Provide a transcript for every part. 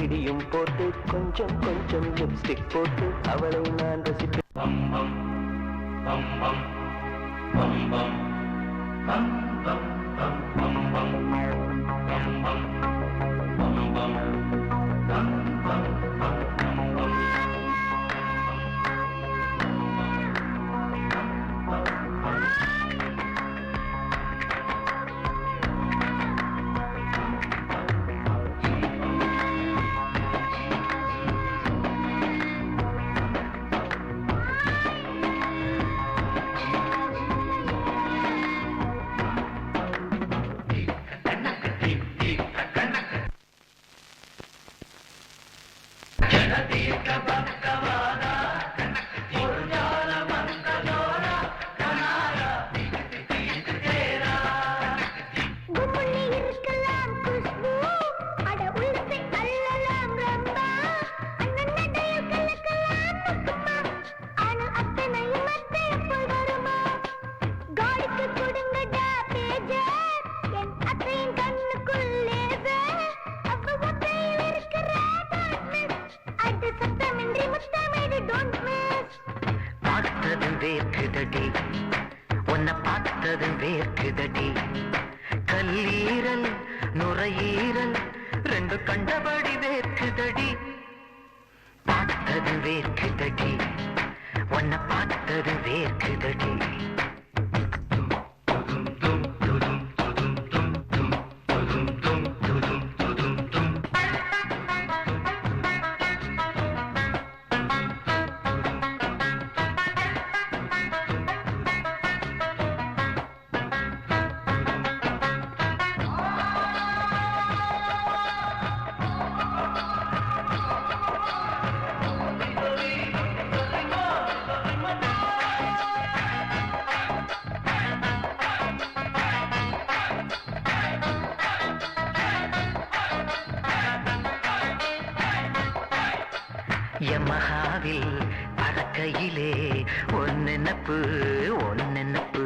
மிடியும் போட்டு கொஞ்சம் கொஞ்சம் லிப்ஸ்டிக் போட்டு அவளை நான் ரசிப்பேன். பம் பம் பம் பம் பம் பம் பம் பம் பம் பம் பம் பம் பம் பம் பம் பம் பம் பம் பம். உன்னை பார்த்தது வேர்க்குதடி கல்லீரல் நுரையீரல் ரெண்டு கண்டபடி வேர்க்குதடி பார்த்தது வேர்க்குதடி உன்னை பார்த்தது வேர்க்குதடி. யமஹாவில் பறக்கையிலே ஒன்னெனப்பு ஒன்னெனப்பு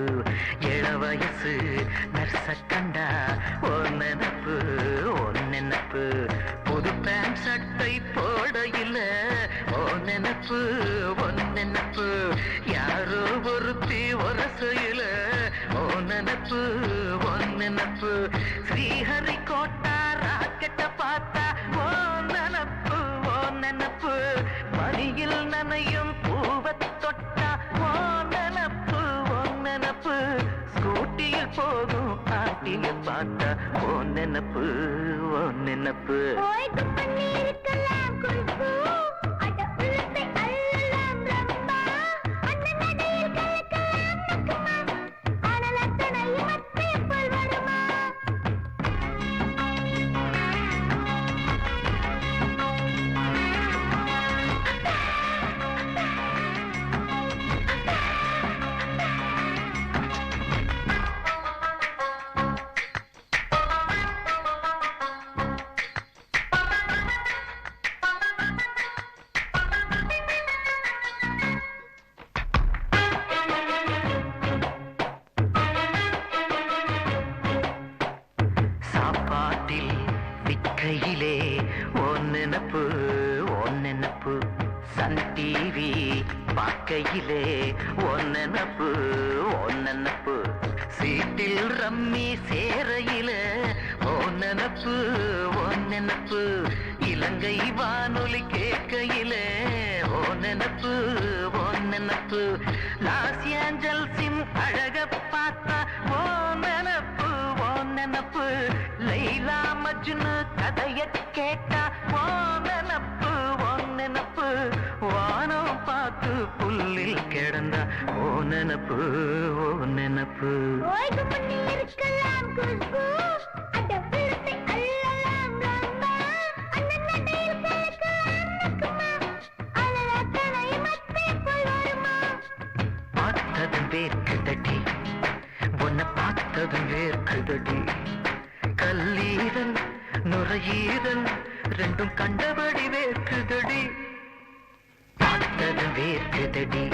இளவயசு நர்ச கண்டா ஒன்னெனப்பு ஒன்னெனப்பு புது பேண்ட் சட்டை போடையில ஒன்னெனப்பு ஒன்னெனப்பு யாரோ ஒருத்தி ஒரசையில ஒன்னெனப்பு ஒன்னெனப்பு ஸ்ரீஹரி கோட்டா ராக்கெட்ட பார்த்தா ஒன்னெனப்பு ஒன்னெனப்பு மணியில் நனையும் பூவத் தொட்டா ஒன்னெனப்பு ஒன்னெனப்பு ஸ்கூட்டியில் போகும் ஆட்டியை பார்த்தா ஒன்னெனப்பு ஒன்னெனப்பு. கையிலே ஒன்னெனப்பு ஒன்னெனப்பு சன் டிவி பார்க்கையிலே ஒன்னெனப்பு ஒன்னெனப்பு சீட்டில் ரம்மி சேரையில ஒன்னெனப்பு ஒன்னெனப்பு இலங்கை வானொலி கேட்கையிலே ஒன்னெனப்பு ஒன்னெனப்பு லாஸ் ஏஞ்சல்ஸின் அழக பார்த்தா ஒன்னெனப்பு ஒன்னெனப்பு லைலா மஜ்னு கதைய கேட்டா ஒன்னெனப்பு ஒன்னெனப்பு வானம் பார்த்து புல்லில் கிடந்தா ஒன்னெனப்பு ஒன்னெனப்பு. பார்த்தது வேர்க்குதடி உன்னை பார்த்தது வேர்க்குதடி கல்லீரல் நுரையீரல் ரெண்டும் கண்டபடி வேர்க்குதடி பார்த்தது வேர்க்குதடி